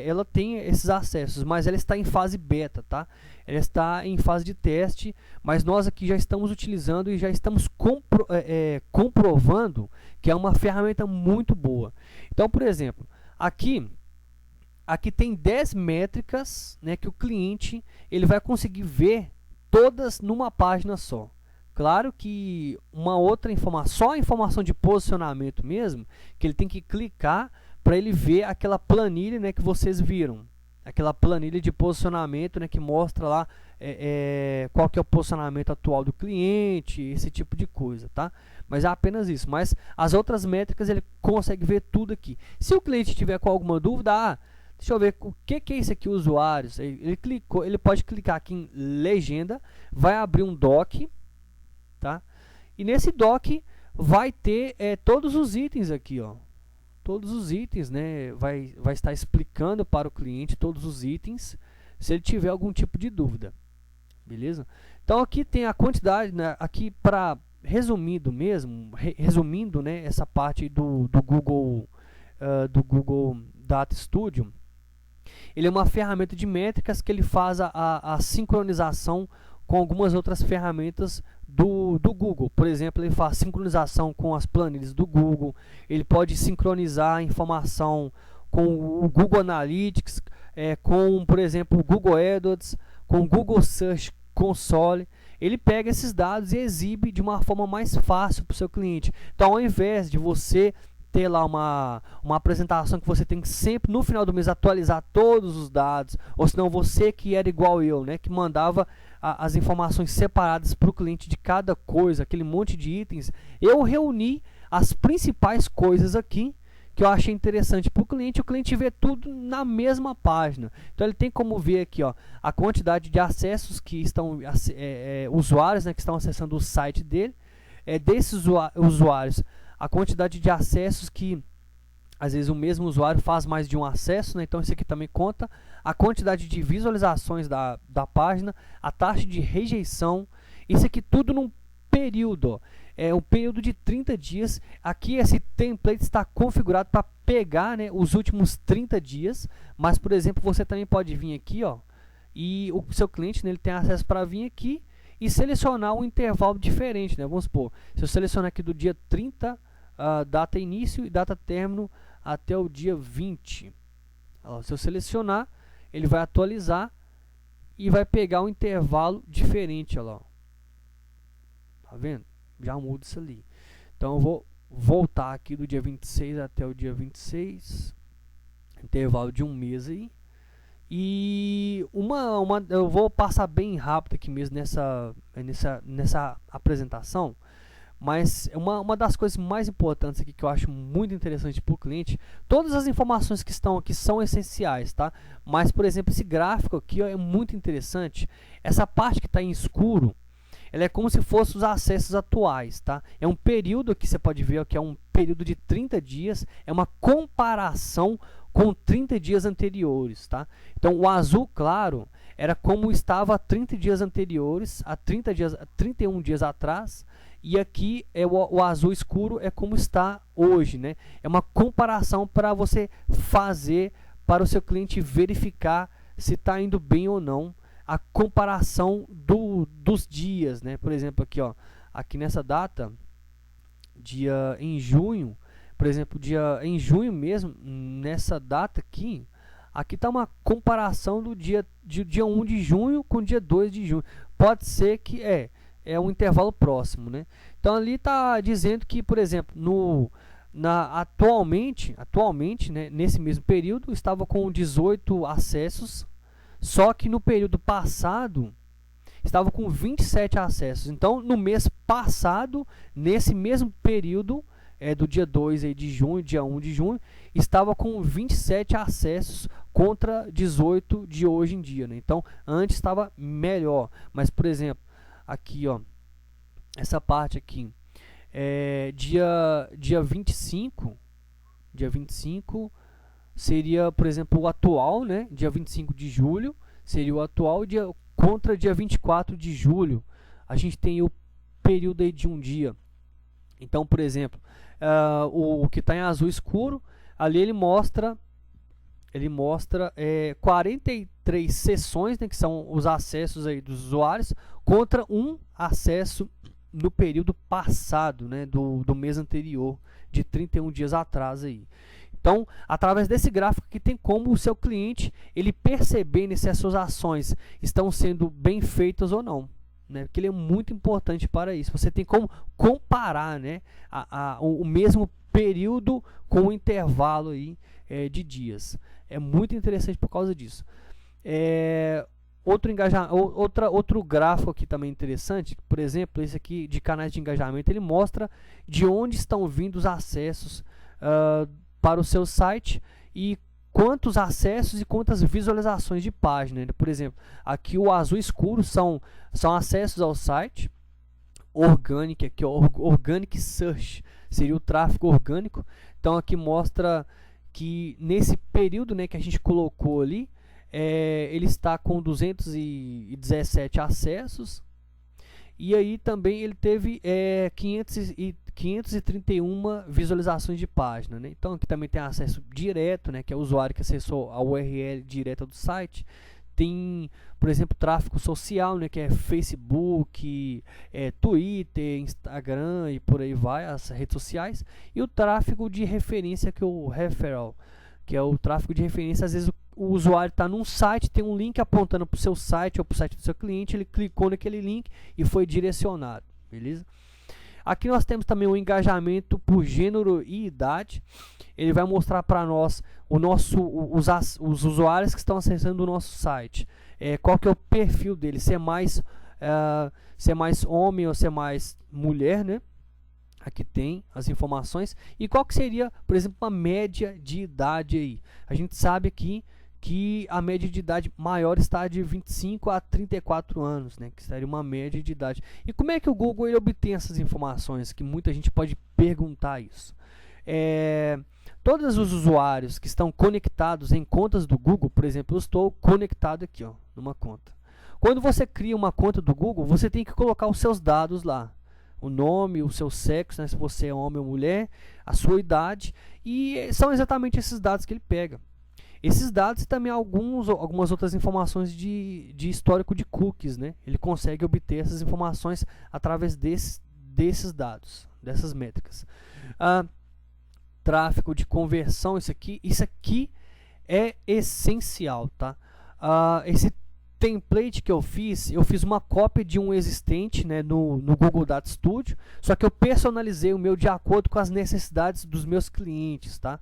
ela tem esses acessos, mas ela está em fase beta, tá? Ela está em fase de teste, mas nós aqui já estamos utilizando e já estamos comprovando que é uma ferramenta muito boa. Então, por exemplo, Aqui tem 10 métricas, né, que o cliente ele vai conseguir ver todas numa página só. Claro que uma outra informação, só a informação de posicionamento mesmo, que ele tem que clicar para ele ver aquela planilha, né, que vocês viram. Aquela planilha de posicionamento, né, que mostra lá qual que é o posicionamento atual do cliente, esse tipo de coisa, tá? Mas é apenas isso. Mas as outras métricas ele consegue ver tudo aqui. Se o cliente tiver com alguma dúvida, deixa eu ver o que é isso aqui, usuários. Ele pode clicar aqui em legenda, vai abrir um doc, tá? E nesse doc vai ter todos os itens aqui, ó. Todos os itens, né? Vai estar explicando para o cliente todos os itens, se ele tiver algum tipo de dúvida, beleza? Então aqui tem a quantidade, né? Aqui para resumindo mesmo, resumindo, né? Essa parte do Google Data Studio. Ele é uma ferramenta de métricas que ele faz a sincronização com algumas outras ferramentas do Google. Por exemplo, ele faz sincronização com as planilhas do Google, ele pode sincronizar a informação com o Google Analytics, com, por exemplo, o Google AdWords, com o Google Search Console. Ele pega esses dados e exibe de uma forma mais fácil para o seu cliente. Então, ao invés de você ter lá uma apresentação que você tem que sempre, no final do mês, atualizar todos os dados, ou senão você que era igual eu, né, que mandava as informações separadas para o cliente de cada coisa, aquele monte de itens, eu reuni as principais coisas aqui, que eu achei interessante para o cliente vê tudo na mesma página. Então ele tem como ver aqui, ó, a quantidade de acessos que estão, usuários, né, que estão acessando o site dele, desses usuários, a quantidade de acessos que, às vezes, o mesmo usuário faz mais de um acesso, né? Então isso aqui também conta. A quantidade de visualizações da página, a taxa de rejeição, isso aqui tudo num período, ó. É um período de 30 dias. Aqui esse template está configurado para pegar, né, os últimos 30 dias, mas, por exemplo, você também pode vir aqui, ó, e o seu cliente, né, ele tem acesso para vir aqui e selecionar um intervalo diferente, né? Vamos supor, se eu selecionar aqui do dia 30, data início e data término até o dia 20. Se eu selecionar, ele vai atualizar e vai pegar um intervalo diferente. Olha lá. Tá vendo? Já muda isso ali. Então eu vou voltar aqui do dia 26 até o dia 26. Intervalo de um mês aí. E eu vou passar bem rápido aqui mesmo nessa apresentação. Mas uma das coisas mais importantes aqui que eu acho muito interessante para o cliente, todas as informações que estão aqui são essenciais, tá? Mas, por exemplo, esse gráfico aqui, ó, é muito interessante. Essa parte que está em escuro, ela é como se fosse os acessos atuais, tá? É um período que você pode ver, ó, que é um período de 30 dias, é uma comparação com 30 dias anteriores, tá? Então, o azul claro era como estava 30 dias anteriores, a 31 dias atrás. E aqui o azul escuro é como está hoje, né? É uma comparação para você fazer, para o seu cliente verificar se está indo bem ou não. A comparação dos dias, né? Por exemplo, aqui, ó, aqui nessa data, em junho, por exemplo, em junho mesmo, nessa data aqui, aqui está uma comparação do dia 1 de junho com o dia 2 de junho. Pode ser que é um intervalo próximo, né? Então ali está dizendo que, por exemplo, atualmente, né, nesse mesmo período, estava com 18 acessos, só que no período passado estava com 27 acessos. Então, no mês passado, nesse mesmo período, do dia 2 aí de junho, dia 1 de junho, estava com 27 acessos contra 18 de hoje em dia, né? Então, antes estava melhor. Mas, por exemplo, aqui, ó, essa parte aqui, dia 25 seria, por exemplo, o atual, né? Dia 25 de julho seria o atual contra dia 24 de julho. A gente tem o período aí de um dia. Então, por exemplo, o que está em azul escuro, ali ele mostra 43 sessões, né, que são os acessos aí dos usuários, contra um acesso no período passado, né, do mês anterior, de 31 dias atrás aí. Então, através desse gráfico aqui tem como o seu cliente ele perceber, né, se as suas ações estão sendo bem feitas ou não, né? Porque ele é muito importante para isso. Você tem como comparar, né, o mesmo período com o intervalo aí, de dias. É muito interessante por causa disso. Outro gráfico aqui também interessante, por exemplo, esse aqui de canais de engajamento, ele mostra de onde estão vindo os acessos para o seu site e quantos acessos e quantas visualizações de página, né? Por exemplo, aqui o azul escuro são acessos ao site, orgânico, aqui organic search, seria o tráfego orgânico. Então aqui mostra que nesse período, né, que a gente colocou ali, ele está com 217 acessos, e aí também ele teve 531 visualizações de página, né? Então aqui também tem acesso direto, né, que é o usuário que acessou a URL direta do site. Tem, por exemplo, tráfego social, né, que é Facebook, Twitter, Instagram e por aí vai, as redes sociais. E o tráfego de referência, que é o referral, que é o tráfego de referência. Às vezes o usuário está num site, tem um link apontando para o seu site ou para o site do seu cliente, ele clicou naquele link e foi direcionado, beleza? Aqui nós temos também o engajamento por gênero e idade. Ele vai mostrar para nós os usuários que estão acessando o nosso site. Qual que é o perfil dele, se é mais homem ou se é mais mulher, né? Aqui tem as informações. E qual que seria, por exemplo, uma média de idade aí? A gente sabe aqui que a média de idade maior está de 25 a 34 anos, né, que seria uma média de idade. E como é que o Google ele obtém essas informações? Que muita gente pode perguntar isso. Todos os usuários que estão conectados em contas do Google, por exemplo, eu estou conectado aqui, ó, numa conta. Quando você cria uma conta do Google, você tem que colocar os seus dados lá. O nome, o seu sexo, né, se você é homem ou mulher, a sua idade, e são exatamente esses dados que ele pega. Esses dados e também algumas outras informações de histórico de cookies, né? Ele consegue obter essas informações através desses dados, dessas métricas. Tráfego de conversão, isso aqui é essencial, tá? Esse template que eu fiz uma cópia de um existente, né, no Google Data Studio, só que eu personalizei o meu de acordo com as necessidades dos meus clientes, tá?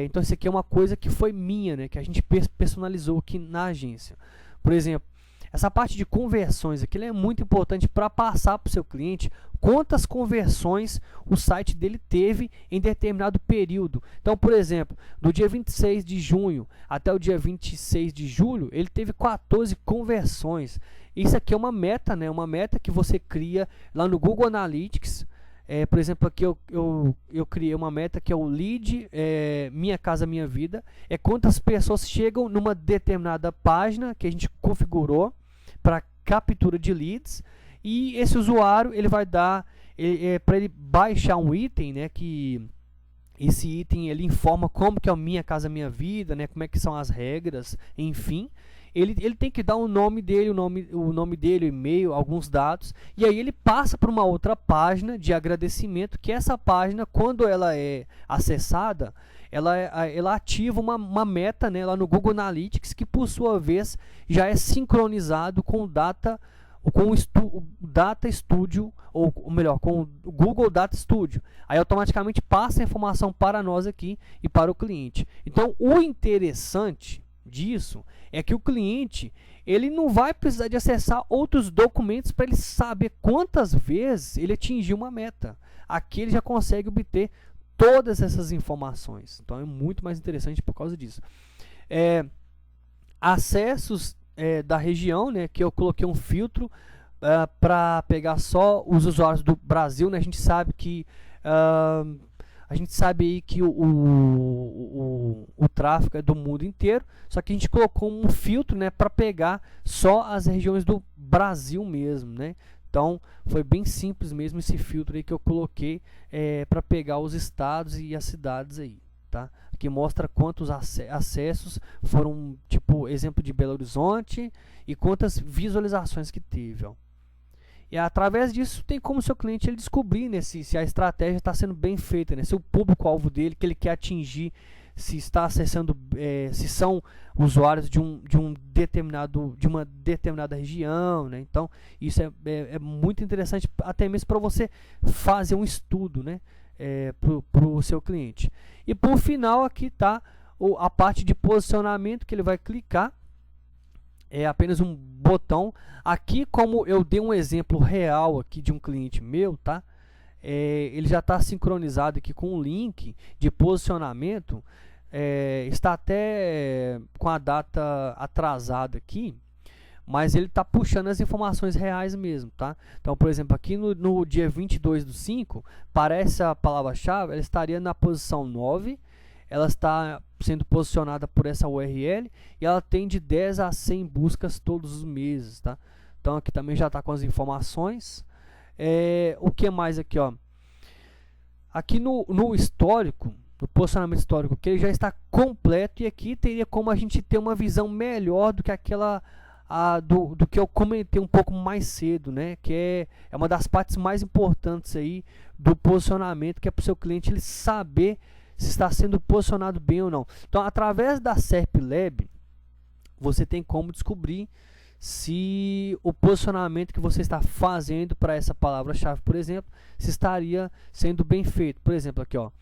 Então isso aqui é uma coisa que foi minha, né, que a gente personalizou aqui na agência. Por exemplo, essa parte de conversões aqui é muito importante para passar para o seu cliente quantas conversões o site dele teve em determinado período. Então, por exemplo, do dia 26 de junho até o dia 26 de julho, ele teve 14 conversões. Isso aqui é uma meta, né, uma meta que você cria lá no Google Analytics. Por exemplo, aqui eu criei uma meta que é o lead, Minha Casa Minha Vida. É quantas pessoas chegam numa determinada página que a gente configurou para captura de leads. E esse usuário ele vai dar para ele baixar um item, né, que esse item ele informa como que é o Minha Casa Minha Vida, né, como é que são as regras, enfim. Ele tem que dar o nome dele, o nome dele, o e-mail, alguns dados, e aí ele passa para uma outra página de agradecimento, que essa página, quando ela é acessada, ela ativa uma meta, né, lá no Google Analytics, que por sua vez já é sincronizado com o Data Studio, ou melhor, com o Google Data Studio. Aí automaticamente passa a informação para nós aqui e para o cliente. Então o interessante disso é que o cliente ele não vai precisar de acessar outros documentos para ele saber quantas vezes ele atingiu uma meta. Aqui ele já consegue obter todas essas informações. Então é muito mais interessante por causa disso. Acessos da região, né, que eu coloquei um filtro para pegar só os usuários do Brasil, né? A gente sabe aí que o tráfego é do mundo inteiro, só que a gente colocou um filtro, né, para pegar só as regiões do Brasil mesmo, né? Então foi bem simples mesmo esse filtro aí que eu coloquei para pegar os estados e as cidades aí, tá? Que mostra quantos acessos foram, tipo exemplo de Belo Horizonte, e quantas visualizações que teve, ó. E através disso tem como o seu cliente ele descobrir, né, se a estratégia está sendo bem feita, né, se o público-alvo dele que ele quer atingir, se está acessando, se são usuários de uma determinada região, né? Então isso é muito interessante até mesmo para você fazer um estudo, né, para o seu cliente. E por final aqui está a parte de posicionamento que ele vai clicar. É apenas um botão. Aqui, como eu dei um exemplo real aqui de um cliente meu, tá? Ele já está sincronizado aqui com o link de posicionamento. Está até com a data atrasada aqui, mas ele está puxando as informações reais mesmo, tá? Então, por exemplo, aqui no dia 22/5, parece a palavra-chave, ela estaria na posição 9, ela está sendo posicionada por essa URL e ela tem de 10 a 100 buscas todos os meses, tá? Então aqui também já está com as informações. O que mais aqui, ó? Aqui no histórico, no posicionamento histórico, que ele já está completo, e aqui teria como a gente ter uma visão melhor do que aquela do que eu comentei um pouco mais cedo, né? Que é uma das partes mais importantes aí do posicionamento, que é para o seu cliente ele saber se está sendo posicionado bem ou não. Então, através da SERP Lab, você tem como descobrir se o posicionamento que você está fazendo para essa palavra-chave, por exemplo, se estaria sendo bem feito. Por exemplo, aqui, ó,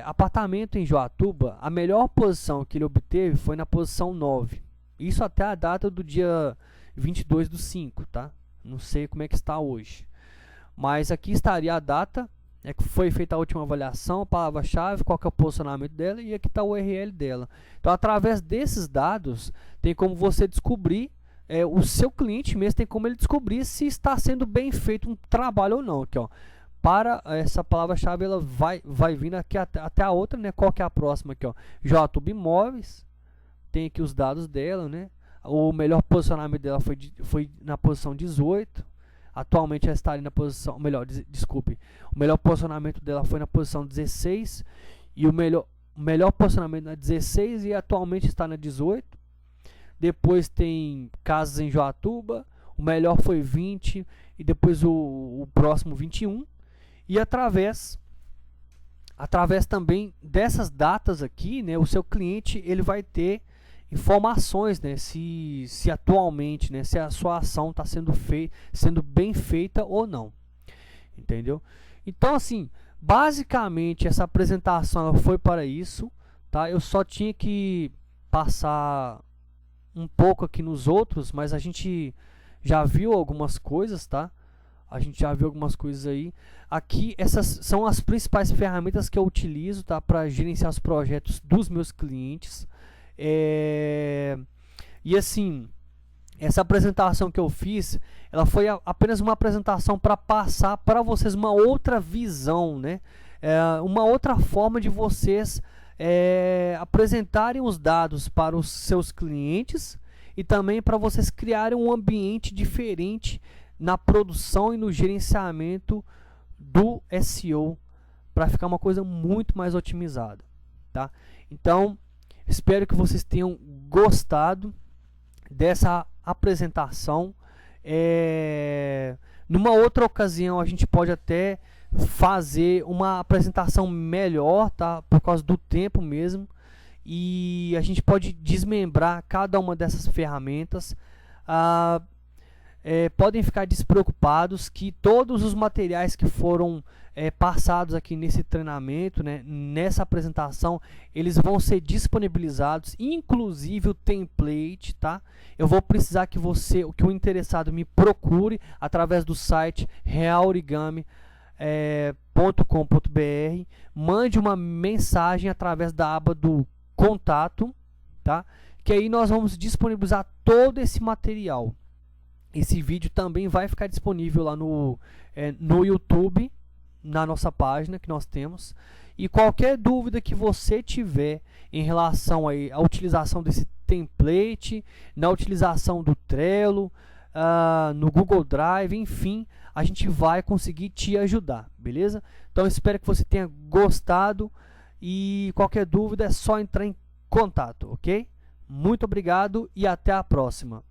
apartamento em Joatuba, a melhor posição que ele obteve foi na posição 9. Isso até a data do dia 22/5, tá? Não sei como é que está hoje. Mas aqui estaria a data, que foi feita a última avaliação, a palavra-chave, qual que é o posicionamento dela, e aqui está o URL dela. Então, através desses dados, tem como você descobrir, o seu cliente mesmo tem como ele descobrir se está sendo bem feito um trabalho ou não. Aqui, ó, para essa palavra-chave, ela vai vindo aqui até a outra, né? Qual que é a próxima aqui, ó? Joatuba Imóveis, tem aqui os dados dela, né? O melhor posicionamento dela foi na posição 18. Atualmente ela está ali na posição, desculpe, o melhor posicionamento dela foi na posição 16 e o melhor posicionamento na 16 e atualmente está na 18. Depois tem casas em Joatuba, o melhor foi 20 e depois o próximo 21. E através também dessas datas aqui, né, o seu cliente ele vai ter informações, né, se atualmente, né, se a sua ação está sendo bem feita ou não, entendeu? Então, assim, basicamente essa apresentação foi para isso, tá? Eu só tinha que passar um pouco aqui nos outros, mas a gente já viu algumas coisas, tá? A gente já viu algumas coisas aí. Aqui, essas são as principais ferramentas que eu utilizo, tá, para gerenciar os projetos dos meus clientes. E assim, essa apresentação que eu fiz, ela foi apenas uma apresentação para passar para vocês uma outra visão, né? Uma outra forma de vocês apresentarem os dados para os seus clientes e também para vocês criarem um ambiente diferente na produção e no gerenciamento do SEO para ficar uma coisa muito mais otimizada, tá? Então, espero que vocês tenham gostado dessa apresentação. Numa outra ocasião a gente pode até fazer uma apresentação melhor, tá? Por causa do tempo mesmo. E a gente pode desmembrar cada uma dessas ferramentas. Podem ficar despreocupados que todos os materiais que foram passados aqui nesse treinamento, né, nessa apresentação, eles vão ser disponibilizados, inclusive o template, tá? Eu vou precisar que o interessado me procure através do site realorigami.com.br, mande uma mensagem através da aba do contato, tá? Que aí nós vamos disponibilizar todo esse material. Esse vídeo também vai ficar disponível lá no YouTube, na nossa página que nós temos. E qualquer dúvida que você tiver em relação aí à utilização desse template, na utilização do Trello, no Google Drive, enfim, a gente vai conseguir te ajudar, beleza? Então espero que você tenha gostado e qualquer dúvida é só entrar em contato, ok? Muito obrigado e até a próxima.